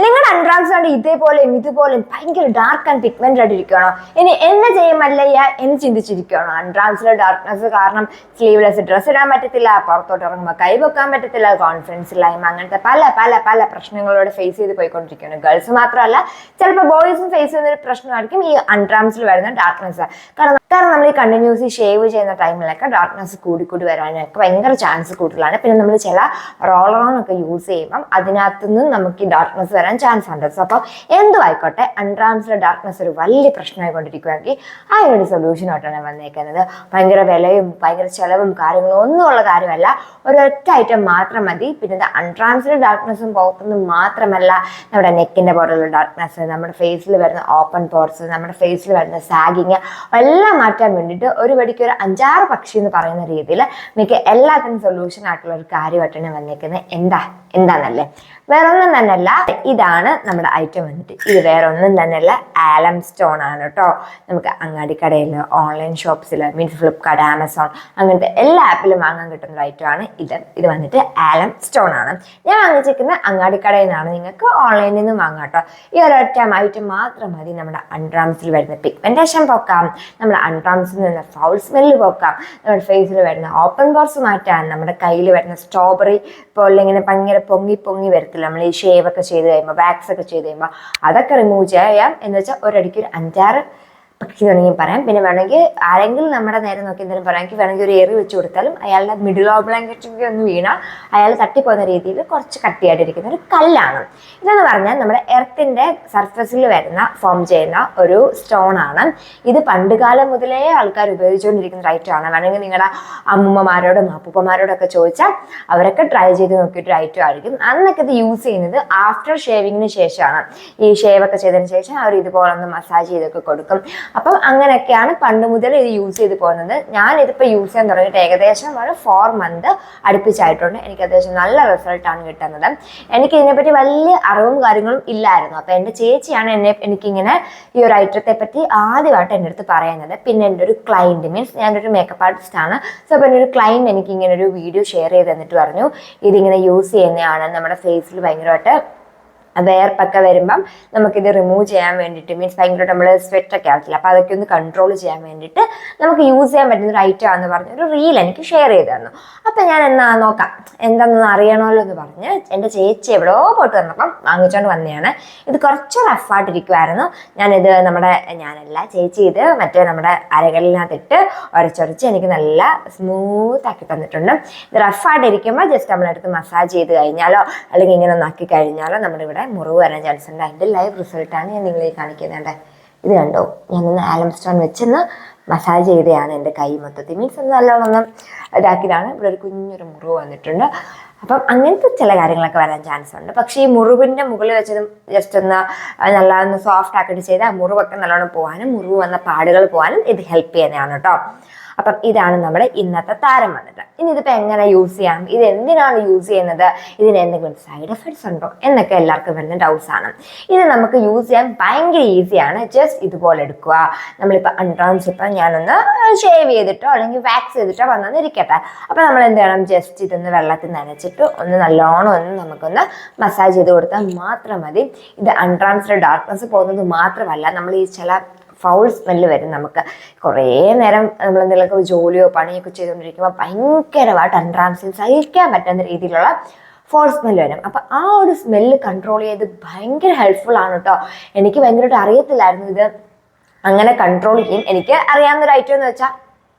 നിങ്ങളുടെ അൺട്രാൻസ് കൊണ്ട് ഇതുപോലെയും ഭയങ്കര ഡാർക്ക് ആൻഡ് പിഗ്മെന്റഡ് ആയിട്ടിരിക്കുകയാണോ? ഇനി എന്നെ ചെയ്യുമല്ലയ്യ എന്ന് ചിന്തിച്ചിരിക്കുകയാണോ? അൺട്രാൻസിലെ ഡാർക്ക്നെസ് കാരണം സ്ലീവ്ലെസ് ഡ്രസ്സ് ഇടാൻ പറ്റത്തില്ല, പുറത്തോട്ട് ഇറങ്ങുമ്പോൾ കൈ വെക്കാൻ പറ്റത്തില്ല, കോൺഫിഡൻസ് ഇല്ലായ്മ, അങ്ങനത്തെ പല പല പല പ്രശ്നങ്ങളോട് ഫേസ് ചെയ്ത് പോയിക്കൊണ്ടിരിക്കുകയാണ്. ഗേൾസ് മാത്രമല്ല, ചിലപ്പോൾ ബോയ്സും ഫേസ് ചെയ്യുന്ന ഒരു പ്രശ്നമായിരിക്കും ഈ അൺട്രാൻസിൽ വരുന്ന ഡാർക്ക്നെസ്. കാരണം നമ്മൾ ഈ കണ്ടിന്യൂസ്ലി ഷേവ് ചെയ്യുന്ന ടൈമിലൊക്കെ ഡാർക്ക്നെസ് കൂടി വരാനൊക്കെ ഭയങ്കര ചാൻസ് കൂടുതലാണ്. പിന്നെ നമ്മൾ ചില റോളർ ഓൺ ഒക്കെ യൂസ് ചെയ്യുമ്പം അതിനകത്തുനിന്ന് നമുക്ക് ഈ ഡാർക്ക്നെസ് വരാൻ ചാൻസ് ഉണ്ട്. സോ അപ്പോൾ എന്തും ആയിക്കോട്ടെ, അൺട്രാൻസിലെ ഡാർക്ക്നെസ് ഒരു വലിയ പ്രശ്നമായിക്കൊണ്ടിരിക്കുകയാണെങ്കിൽ അതിനൊരു സൊല്യൂഷനായിട്ടാണ് വന്നേക്കുന്നത്. ഭയങ്കര വിലയും ഭയങ്കര ചിലവും കാര്യങ്ങളും ഒന്നും ഉള്ള കാര്യമല്ല, ഒരൊറ്റ ഐറ്റം മാത്രം മതി. പിന്നെ അൺട്രാൻസിലെ ഡാർക്ക്നെസ്സും പോകുന്നത് മാത്രമല്ല, നമ്മുടെ നെക്കിൻ്റെ പോലുള്ള ഡാർക്ക്നെസ്, നമ്മുടെ ഫേസിൽ വരുന്ന ഓപ്പൺ പോർസ്, നമ്മുടെ ഫേസിൽ വരുന്ന സാഗിങ് എല്ലാം മാറ്റാൻ വേണ്ടിയിട്ട് ഒരു വടിക്ക് ഒരു 5-6 പക്ഷി എന്ന് പറയുന്ന രീതിയിൽ മിക്ക എല്ലാത്തിനും സൊല്യൂഷൻ ആയിട്ടുള്ള ഒരു കാര്യമായിട്ടാണ് വന്നേക്കുന്നത്. എന്താണല്ലേ, വേറൊന്നും തന്നെയല്ല, ഇതാണ് നമ്മുടെ ഐറ്റം വന്നിട്ട്. ഇത് വേറൊന്നും തന്നെയല്ല, ആലം സ്റ്റോൺ ആണ് കേട്ടോ. നമുക്ക് അങ്ങാടിക്കടയിൽ, ഓൺലൈൻ ഷോപ്സിൽ, മീൻസ് ഫ്ലിപ്കാർട്ട്, ആമസോൺ അങ്ങനത്തെ എല്ലാ ആപ്പിലും വാങ്ങാൻ കിട്ടുന്ന ഒരു ഐറ്റമാണ് ഇത് വന്നിട്ട് ആലം സ്റ്റോൺ ആണ്. ഞാൻ വാങ്ങിച്ചിരിക്കുന്ന അങ്ങാടിക്കടയിൽ നിന്നാണ്, നിങ്ങൾക്ക് ഓൺലൈനിൽ നിന്നും വാങ്ങാം കേട്ടോ. ഈ ഒരൊറ്റ ഐറ്റം മാത്രം മതി നമ്മുടെ അൺട്രാൻസിൽ വരുന്ന പിഗ്മെന്റേഷൻ പോക്കാം, നമ്മുടെ അൺട്രാൻസിൽ നിന്ന് ഫൗൾ സ്മെല്ല് പോക്കാം, നമ്മുടെ ഫേസിൽ വരുന്ന ഓപ്പൺ പോർസ് മാറ്റാൻ, നമ്മുടെ കയ്യിൽ വരുന്ന സ്ട്രോബെറി പോലെ ഇങ്ങനെ ഭയങ്കര പൊങ്ങി വരത്തില്ല നമ്മൾ ഈ ഷേവ് ഒക്കെ ചെയ്ത് കഴിയുമ്പോൾ, വാക്സ് ഒക്കെ ചെയ്ത് കഴിയുമ്പോൾ, അതൊക്കെ റിമൂവ് ചെയ്യാം. എന്ന് വെച്ചാൽ ഒരടിക്ക് ഒരു 5-6 പക്ഷി വേണമെങ്കിൽ പറയാം. പിന്നെ വേണമെങ്കിൽ ആരെങ്കിലും നമ്മുടെ നേരെ നോക്കി എന്തെങ്കിലും പറയാമെങ്കിൽ വേണമെങ്കിൽ ഒരു ഏറി വെച്ച് കൊടുത്താലും അയാളുടെ മിഡിൽ ഓബ്ലാങ്കറ്റിലേക്ക് ഒന്ന് വീണാൽ അയാൾ തട്ടിപ്പോകുന്ന രീതിയിൽ കുറച്ച് കട്ടിയായിട്ടിരിക്കുന്ന ഒരു കല്ലാണ്. ഇതെന്ന് പറഞ്ഞാൽ നമ്മുടെ എർത്തിൻ്റെ സർഫസിൽ ഫോം ചെയ്യുന്ന ഒരു സ്റ്റോൺ ആണ്. ഇത് പണ്ടുകാലം മുതലേ ആൾക്കാർ ഉപയോഗിച്ചുകൊണ്ടിരിക്കുന്ന ഐറ്റമാണ്. വേണമെങ്കിൽ നിങ്ങളുടെ അമ്മൂമ്മമാരോടും അപ്പൂപ്പന്മാരോടൊക്കെ ചോദിച്ചാൽ അവരൊക്കെ ട്രൈ ചെയ്ത് നോക്കിയിട്ട് ഐറ്റം ആയിരിക്കും. അന്നൊക്കെ ഇത് യൂസ് ചെയ്യുന്നത് ആഫ്റ്റർ ഷേവിങ്ങിന് ശേഷമാണ്. ഈ ഷേവൊക്കെ ചെയ്തതിന് ശേഷം അവർ ഇതുപോലെ ഒന്ന് മസാജ് ചെയ്തൊക്കെ കൊടുക്കും. അപ്പം അങ്ങനെയൊക്കെയാണ് പണ്ട് മുതൽ ഇത് യൂസ് ചെയ്ത് പോകുന്നത്. ഞാനിതിപ്പോൾ യൂസ് ചെയ്യാൻ തുടങ്ങിയിട്ട് ഏകദേശം ഒരു 4 മന്ത് അടുപ്പിച്ചായിട്ടുണ്ട്. എനിക്ക് അത്യാവശ്യം നല്ല റിസൾട്ടാണ് കിട്ടുന്നത്. എനിക്ക് ഇതിനെപ്പറ്റി വലിയ അറിവും കാര്യങ്ങളും ഇല്ലായിരുന്നു. അപ്പോൾ എൻ്റെ ചേച്ചിയാണ് എനിക്കിങ്ങനെ ഈ ഒരു ഐറ്റത്തെ പറ്റി ആദ്യമായിട്ട് എൻ്റെ അടുത്ത് പറയുന്നത്. പിന്നെ എൻ്റെ ഒരു ക്ലയൻറ്റ്, മീൻസ് ഞാനൊരു മേക്കപ്പ് ആർട്ടിസ്റ്റാണ്. സോ അപ്പോൾ എൻ്റെ ഒരു ക്ലയൻറ്റ് എനിക്ക് ഇങ്ങനെ ഒരു വീഡിയോ ഷെയർ ചെയ്ത് തന്നിട്ട് പറഞ്ഞു, ഇതിങ്ങനെ യൂസ് ചെയ്യുന്നതാണ് നമ്മുടെ ഫേസിൽ ഭയങ്കരമായിട്ട് വേർപ്പൊക്കെ വരുമ്പം നമുക്കിത് റിമൂവ് ചെയ്യാൻ വേണ്ടിയിട്ട്, മീൻസ് ഭയങ്കരമായിട്ട് നമ്മൾ സ്വെറ്റൊക്കെ ആവത്തില്ല, അപ്പോൾ അതൊക്കെ ഒന്ന് കൺട്രോൾ ചെയ്യാൻ വേണ്ടിയിട്ട് നമുക്ക് യൂസ് ചെയ്യാൻ പറ്റുന്ന ഒരു ഐറ്റം ആണെന്ന് പറഞ്ഞ് ഒരു റീൽ എനിക്ക് ഷെയർ ചെയ്ത് തന്നു. അപ്പം ഞാൻ എന്നാ നോക്കാം, എന്താണെന്ന് അറിയണമല്ലോ എന്ന് പറഞ്ഞ് എൻ്റെ ചേച്ചി എവിടെയോ പോയിട്ട് വന്നപ്പം വാങ്ങിച്ചുകൊണ്ട് വന്നതാണ്. ഇത് കുറച്ച് റഫായിട്ടിരിക്കുമായിരുന്നു. ഞാനല്ല ചേച്ചി ഇത് മറ്റേ നമ്മുടെ അരകല്ലിനകത്തിട്ട് ഉരച്ചൊരച്ച് എനിക്ക് നല്ല സ്മൂത്ത് ആക്കി തന്നിട്ടുണ്ട്. ഇത് റഫായിട്ടിരിക്കുമ്പോൾ ജസ്റ്റ് നമ്മളെടുത്ത് മസാജ് ചെയ്ത് കഴിഞ്ഞാലോ അല്ലെങ്കിൽ ഇങ്ങനെ ഒന്നാക്കി കഴിഞ്ഞാലോ നമ്മുടെ ഇവിടെ മുറിവ് വരാൻ ചാൻസ് ഉണ്ട്. അതിൻ്റെ ലൈവ് റിസൾട്ടാണ് ഞാൻ നിങ്ങളെ കാണിക്കുന്നത്. ഇത് കണ്ടോ, ഞാനൊന്ന് ആലം സ്റ്റോൺ വെച്ചൊന്ന് മസാജ് ചെയ്തതാണ് എൻ്റെ കൈ മൊത്തത്തിൽ, മീൻസ് നല്ലോണം ഇതാക്കിയതാണ്. ഇവിടെ ഒരു കുഞ്ഞൊരു മുറിവ് വന്നിട്ടുണ്ട്. അപ്പം അങ്ങനത്തെ ചില കാര്യങ്ങളൊക്കെ വരാൻ ചാൻസ് ഉണ്ട്. പക്ഷേ ഈ മുറിവിൻ്റെ മുകളിൽ വെച്ചതും ജസ്റ്റ് ഒന്ന് സോഫ്റ്റ് ആക്കിയിട്ട് ചെയ്താൽ ആ മുറിവൊക്കെ നല്ലോണം പോകാനും മുറിവ് വന്ന പാടുകൾ പോകാനും ഇത് ഹെൽപ്പ് ചെയ്യുന്നതാണ് കേട്ടോ. അപ്പം ഇതാണ് നമ്മുടെ ഇന്നത്തെ താരം വന്നിട്ട്. ഇനി ഇതിപ്പോൾ എങ്ങനെ യൂസ് ചെയ്യാം, ഇത് എന്തിനാണ് യൂസ് ചെയ്യുന്നത്, ഇതിന് എന്തെങ്കിലും സൈഡ് എഫക്ട്സ് ഉണ്ടോ എന്നൊക്കെ എല്ലാവർക്കും വരുന്ന ഡൗട്ട്സ് ആണ്. ഇത് നമുക്ക് യൂസ് ചെയ്യാൻ ഭയങ്കര ഈസിയാണ്. ജസ്റ്റ് ഇതുപോലെ എടുക്കുക. നമ്മളിപ്പോൾ അൺട്രാൻസ് ഇപ്പം ഞാനൊന്ന് ഷേവ് ചെയ്തിട്ടോ അല്ലെങ്കിൽ വാക്സ് ചെയ്തിട്ടോ വന്നിരിക്കട്ടെ. അപ്പോൾ നമ്മൾ എന്ത് ചെയ്യണം, ജസ്റ്റ് ഇതൊന്ന് വെള്ളത്തിൽ നനച്ചിട്ട് ഒന്ന് നല്ലോണം നമുക്കൊന്ന് മസാജ് ചെയ്ത് കൊടുത്താൽ മാത്രം മതി. ഇത് അൺട്രാൻസിലെ ഡാർക്ക്നെസ് പോകുന്നത് മാത്രമല്ല, നമ്മൾ ഈ ചില ഫൗൾ സ്മെല്ല് വരും. നമുക്ക് കുറേ നേരം നമ്മൾ എന്തെങ്കിലുമൊക്കെ ജോലിയോ പണിയൊക്കെ ചെയ്തുകൊണ്ടിരിക്കുമ്പോൾ ഭയങ്കരമായിട്ട് അൺട്രാൻസിൽ സഹിക്കാൻ പറ്റുന്ന രീതിയിലുള്ള ഫൗൾ സ്മെല്ല് വരും. അപ്പം ആ ഒരു സ്മെല്ല് കൺട്രോൾ ചെയ്ത് ഭയങ്കര ഹെൽപ്ഫുൾ ആണ് കേട്ടോ. എനിക്ക് ഭയങ്കരമായിട്ട് അറിയത്തില്ലായിരുന്നു ഇത് അങ്ങനെ കൺട്രോൾ ചെയ്യും. എനിക്ക് അറിയാവുന്നൊരു ഐറ്റം എന്ന് വെച്ചാൽ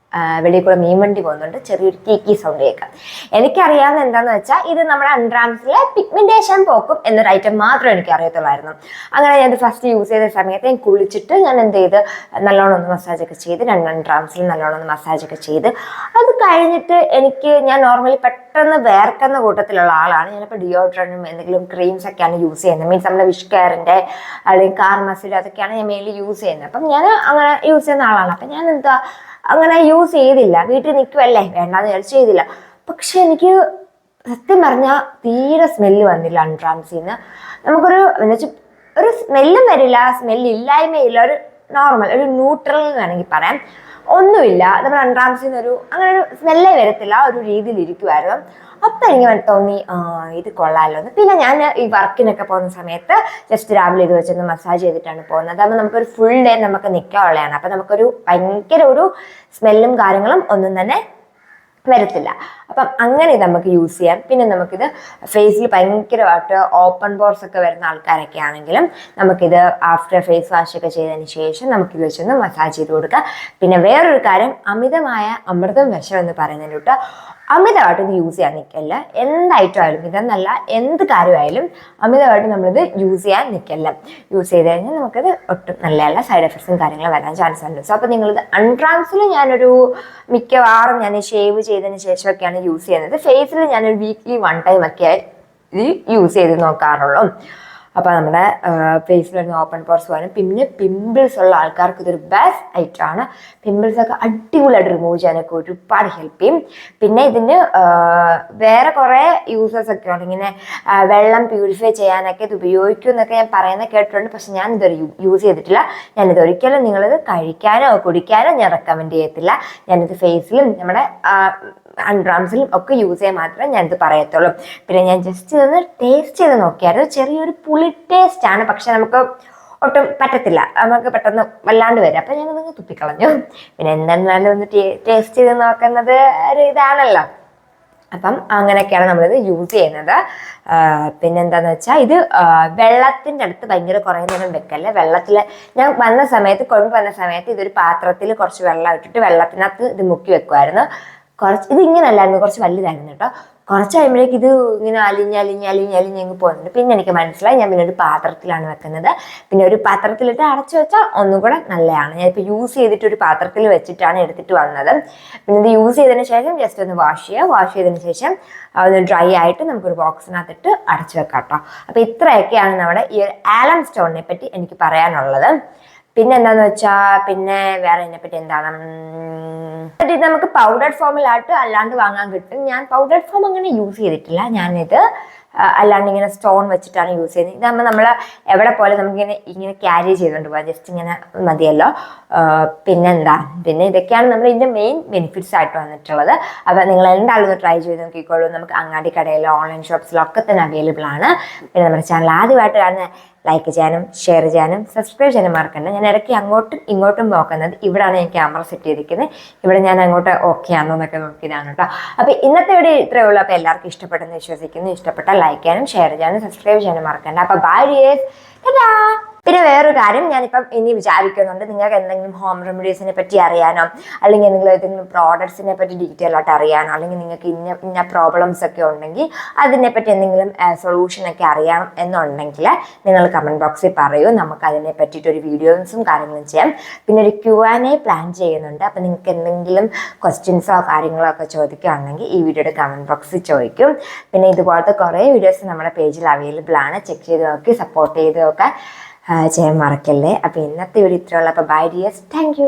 വെളിയിൽ കൂടെ മീൻ വണ്ടി പോകുന്നുണ്ട്, ചെറിയൊരു കീക്കി സൗണ്ട് കേൾക്കാം. എനിക്കറിയാവുന്ന എന്താണെന്ന് വെച്ചാൽ ഇത് നമ്മുടെ അൺട്രാൻസിലെ പിഗ്മെന്റേഷൻ പോക്കും എന്നൊരു ഐറ്റം മാത്രമേ എനിക്ക് അറിയത്തുള്ളായിരുന്നു. അങ്ങനെ ഞാൻ ഫസ്റ്റ് യൂസ് ചെയ്ത സമയത്ത് ഞാൻ കുളിച്ചിട്ട് ഞാൻ എന്ത് ചെയ്ത് നല്ലോണം ഒന്ന് മസാജൊക്കെ ചെയ്ത് അൺട്രാൻസിൽ നല്ലോണം ഒന്ന് മസാജൊക്കെ ചെയ്ത് അത് കഴിഞ്ഞിട്ട് ഞാൻ നോർമലി പെട്ടെന്ന് വേർക്കുന്ന കൂട്ടത്തിലുള്ള ആളാണ്. ഞാനിപ്പോൾ ഡിയോഡ്രൻറ്റും എന്തെങ്കിലും ക്രീംസ് ഒക്കെയാണ് യൂസ് ചെയ്യുന്നത്. മീൻസ് നമ്മുടെ വിഷ് കെയറിൻ്റെ അല്ലെങ്കിൽ കാർ മസിൽ അതൊക്കെയാണ് ഞാൻ മെയിൻലി യൂസ് ചെയ്യുന്നത്. അപ്പം ഞാൻ അങ്ങനെ യൂസ് ചെയ്യുന്ന ആളാണ്. അപ്പം ഞാൻ അങ്ങനെ യൂസ് ചെയ്തില്ല, വീട്ടിൽ നിൽക്കുമല്ലേ വേണ്ടാന്ന് വിചാരിച്ച് ചെയ്തില്ല. പക്ഷെ എനിക്ക് സത്യം പറഞ്ഞാൽ തീരെ സ്മെല്ല് വന്നില്ല അൺട്രാൻസിൽ നിന്ന്. നമുക്കൊരു എന്നുവെച്ചാൽ ഒരു സ്മെല്ലും വരില്ല, സ്മെല്ലില്ലായ്മയില്ല, ഒരു നോർമൽ ഒരു ന്യൂട്രൽ എന്ന് വേണമെങ്കിൽ പറയാം. ഒന്നുമില്ല, നമ്മൾ അൺട്രാൻസിൽ നിന്നൊരു അങ്ങനെ ഒരു സ്മെല്ലേ വരത്തില്ല, ഒരു രീതിയിൽ ഇരിക്കുമായിരുന്നു. അപ്പം എനിക്ക് തോന്നി ഇത് കൊള്ളാമല്ലോ എന്ന്. പിന്നെ ഞാൻ ഈ വർക്കിനൊക്കെ പോകുന്ന സമയത്ത് ജസ്റ്റ് രാവിലെ ഇത് വെച്ചൊന്ന് മസാജ് ചെയ്തിട്ടാണ് പോകുന്നത്. അതാകുമ്പോൾ നമുക്കൊരു ഫുൾ ഡേ നമുക്ക് നിൽക്കാനുള്ളതാണ്. അപ്പം നമുക്കൊരു ഭയങ്കര ഒരു സ്മെല്ലും കാര്യങ്ങളും ഒന്നും തന്നെ വരത്തില്ല. അപ്പം അങ്ങനെ നമുക്ക് യൂസ് ചെയ്യാം. പിന്നെ നമുക്കിത് ഫേസിൽ ഭയങ്കരമായിട്ട് ഓപ്പൺ പോർസ് ഒക്കെ വരുന്ന ആൾക്കാരൊക്കെ ആണെങ്കിലും നമുക്കിത് ആഫ്റ്റർ ഫേസ് വാഷ് ഒക്കെ ചെയ്തതിന് ശേഷം നമുക്കിത് വെച്ചൊന്ന് മസാജ് ചെയ്ത് കൊടുക്കാം. പിന്നെ വേറൊരു കാര്യം, അമിതമായ അമൃതം വിഷം എന്ന് പറയുന്നതിന് തൊട്ട് അമിതമായിട്ട് ഇത് യൂസ് ചെയ്യാൻ നിൽക്കല്ല. എന്ത് ഐറ്റം ആയാലും, ഇതെന്നല്ല എന്ത് കാര്യമായാലും അമിതമായിട്ട് നമ്മളിത് യൂസ് ചെയ്യാൻ നിൽക്കല്ല. യൂസ് ചെയ്ത് കഴിഞ്ഞാൽ നമുക്കത് ഒട്ടും നല്ലതല്ല, സൈഡ് എഫക്ട്സും കാര്യങ്ങളും വരാൻ ചാൻസ് ഉണ്ട്. സോ അപ്പോൾ നിങ്ങളിത് അൺട്രാൻസിൽ ഞാനൊരു മിക്കവാറും ഞാൻ ഷേവ് ചെയ്തതിന് ശേഷമൊക്കെയാണ് യൂസ് ചെയ്യുന്നത്. ഫേസിൽ ഞാനൊരു വീക്ക്ലി 1 ടൈം ഒക്കെ ഇത് യൂസ് ചെയ്ത് നോക്കാറുള്ളൂ. അപ്പോൾ നമ്മുടെ ഫേസിൽ വരുന്ന ഓപ്പൺ പോർസ് പോകാനും പിന്നെ പിമ്പിൾസ് ഉള്ള ആൾക്കാർക്ക് ഇതൊരു ബെസ്റ്റ് ഐറ്റമാണ്. പിമ്പിൾസൊക്കെ അടിപൊളിയായിട്ട് റിമൂവ് ചെയ്യാനൊക്കെ ഒരുപാട് ഹെൽപ്പ് ചെയ്യും. പിന്നെ ഇതിന് വേറെ കുറേ യൂസസ് ഒക്കെ ഉണ്ട്. ഇങ്ങനെ വെള്ളം പ്യൂരിഫൈ ചെയ്യാനൊക്കെ ഇത് ഉപയോഗിക്കും എന്നൊക്കെ ഞാൻ പറയുന്നത് കേട്ടിട്ടുണ്ട്. പക്ഷെ ഞാൻ ഇതൊരു യൂസ് ചെയ്തിട്ടില്ല. ഞാനിത് ഒരിക്കലും നിങ്ങളിത് കഴിക്കാനോ കുടിക്കാനോ ഞാൻ റെക്കമെൻഡ് ചെയ്യത്തില്ല. ഞാനിത് ഫേസിലും നമ്മുടെ അൺഡ്രാംസിലും ഒക്കെ യൂസ് ചെയ്യാൻ മാത്രമേ ഞാനിത് പറയത്തുള്ളൂ. പിന്നെ ഞാൻ ജസ്റ്റ് ഇതൊന്ന് ടേസ്റ്റ് ചെയ്ത് നോക്കിയായിരുന്നു. ചെറിയൊരു പുളി ടേസ്റ്റാണ്, പക്ഷെ നമുക്ക് ഒട്ടും പറ്റത്തില്ല, നമുക്ക് പെട്ടെന്ന് വല്ലാണ്ട് വരും. അപ്പം ഞാനതൊന്ന് തുപ്പിക്കളഞ്ഞു. പിന്നെ എന്തായാലും ഒന്ന് ടേസ്റ്റ് ചെയ്ത് നോക്കുന്നത് ഒരു ഇതാണല്ലോ. അപ്പം അങ്ങനെയൊക്കെയാണ് നമ്മളിത് യൂസ് ചെയ്യുന്നത്. പിന്നെന്താന്ന് വെച്ചാൽ ഇത് വെള്ളത്തിൻ്റെ അടുത്ത് ഭയങ്കര കുറേ നേരം വെക്കല്ലേ. വെള്ളത്തിൽ ഞാൻ കൊണ്ടുവന്ന സമയത്ത് ഇതൊരു പാത്രത്തിൽ കുറച്ച് വെള്ളം ഇട്ടിട്ട് വെള്ളത്തിനകത്ത് ഇത് മുക്കി വെക്കുമായിരുന്നു. ഇത് ഇങ്ങനെ അല്ലായിരുന്നു, കുറച്ച് വലുതായിരുന്നു കേട്ടോ. കുറച്ച് കഴിയുമ്പോഴേക്ക് ഇത് ഇങ്ങനെ അലിഞ്ഞങ്ങ് പോകുന്നുണ്ട്. പിന്നെ എനിക്ക് മനസ്സിലായി, ഞാൻ പിന്നെ ഒരു പാത്രത്തിലാണ് വെക്കുന്നത്. പിന്നെ ഒരു പാത്രത്തിലിട്ട് അടച്ചു വെച്ചാൽ ഒന്നും കൂടെ നല്ലതാണ്. ഞാനിപ്പോൾ യൂസ് ചെയ്തിട്ട് ഒരു പാത്രത്തിൽ വെച്ചിട്ടാണ് എടുത്തിട്ട് വന്നത്. പിന്നെ ഇത് യൂസ് ചെയ്തതിന് ശേഷം ജസ്റ്റ് ഒന്ന് വാഷ് ചെയ്തതിന് ശേഷം ഒന്ന് ഡ്രൈ ആയിട്ട് നമുക്കൊരു ബോക്സിനകത്തിട്ട് അടച്ചു വെക്കാം കേട്ടോ. അപ്പോൾ ഇത്രയൊക്കെയാണ് നമ്മുടെ ഈ ഒരു ആലം സ്റ്റോണിനെ പറ്റി എനിക്ക് പറയാനുള്ളത്. പിന്നെ എന്താന്ന് വെച്ചാൽ പിന്നെ വേറെ ഇതിനെപ്പറ്റി എന്താണ്, ഇത് നമുക്ക് പൗഡർഡ് ഫോമിലായിട്ട് അല്ലാണ്ട് വാങ്ങാൻ കിട്ടും. ഞാൻ പൗഡർഡ് ഫോം അങ്ങനെ യൂസ് ചെയ്തിട്ടില്ല. ഞാനിത് അല്ലാണ്ട് ഇങ്ങനെ സ്റ്റോൺ വെച്ചിട്ടാണ് യൂസ് ചെയ്യുന്നത്. ഇതാകുമ്പോൾ നമ്മൾ എവിടെ പോലെ നമുക്കിങ്ങനെ ക്യാരി ചെയ്തുകൊണ്ട് പോകാം, ജസ്റ്റ് ഇങ്ങനെ മതിയല്ലോ. പിന്നെ ഇതൊക്കെയാണ് നമ്മൾ ഇതിൻ്റെ മെയിൻ ബെനിഫിറ്റ്സ് ആയിട്ട് വന്നിട്ടുള്ളത്. അപ്പോൾ നിങ്ങൾ എന്തായാലും ഒന്ന് ട്രൈ ചെയ്ത് നോക്കിക്കോളൂ. നമുക്ക് അങ്ങാടി കടയിലോ ഓൺലൈൻ ഷോപ്സിലോ ഒക്കെ തന്നെ അവൈലബിൾ ആണ്. പിന്നെ നമ്മുടെ ചാനൽ ആദ്യമായിട്ട് കാണുന്ന ലൈക്ക് ചെയ്യാനും ഷെയർ ചെയ്യാനും സബ്സ്ക്രൈബ് ചെയ്യാനും മറക്കണ്ട. ഞാൻ ഇടയ്ക്ക് അങ്ങോട്ടും ഇങ്ങോട്ടും നോക്കുന്നത്, ഇവിടെയാണ് ഞാൻ ക്യാമറ സെറ്റ് ചെയ്തിരിക്കുന്നത്. ഇവിടെ ഞാൻ അങ്ങോട്ട് ഓക്കെ ആണോ എന്നൊക്കെ നോക്കിയതാണ് കേട്ടോ. അപ്പോൾ ഇന്നത്തെ വീഡിയോ ഇത്രയേ ഉള്ളൂ. അപ്പോൾ എല്ലാവർക്കും ഇഷ്ടപ്പെട്ടെന്ന് വിശ്വസിക്കുന്നു. ഇഷ്ടപ്പെട്ടാൽ ലൈക്ക് ചെയ്യാനും ഷെയർ ചെയ്യാനും സബ്സ്ക്രൈബ് ചെയ്യാനും മറക്കണ്ട. അപ്പോൾ ബൈ ഡിയേഴ്സ്. പിന്നെ വേറൊരു കാര്യം, ഞാനിപ്പം ഇനി വിചാരിക്കുന്നുണ്ട്, നിങ്ങൾക്ക് എന്തെങ്കിലും ഹോം റെമഡീസിനെ പറ്റി അറിയാനോ അല്ലെങ്കിൽ ഏതെങ്കിലും പ്രോഡക്ട്സിനെ പറ്റി ഡീറ്റെയിൽ ആയിട്ട് അറിയാനോ അല്ലെങ്കിൽ നിങ്ങൾക്ക് ഇന്ന പ്രോബ്ലംസ് ഒക്കെ ഉണ്ടെങ്കിൽ അതിനെപ്പറ്റി എന്തെങ്കിലും സൊല്യൂഷനൊക്കെ അറിയണം എന്നുണ്ടെങ്കിൽ നിങ്ങൾ കമൻറ്റ് ബോക്സിൽ പറയൂ. നമുക്ക് അതിനെ പറ്റിയിട്ടൊരു വീഡിയോസും കാര്യങ്ങളും ചെയ്യാം. പിന്നെ ഒരു Q&A പ്ലാൻ ചെയ്യുന്നുണ്ട്. അപ്പോൾ നിങ്ങൾക്ക് എന്തെങ്കിലും ക്വസ്റ്റ്യൻസോ കാര്യങ്ങളോ ഒക്കെ ചോദിക്കുകയാണെങ്കിൽ ഈ വീഡിയോയുടെ കമൻറ്റ് ബോക്സിൽ ചോദിക്കും. പിന്നെ ഇതുപോലത്തെ കുറേ വീഡിയോസ് നമ്മുടെ പേജിൽ അവൈലബിൾ ആണ്. ചെക്ക് ചെയ്ത് നോക്കി സപ്പോർട്ട് ചെയ്ത് നോക്കാൻ ചെയ്യാൻ മറക്കല്ലേ. അപ്പോൾ ഇന്നത്തെ വീഡിയോ ഇത്രയുള്ള. അപ്പോൾ ബൈ ഡിയേഴ്സ്, താങ്ക് യു.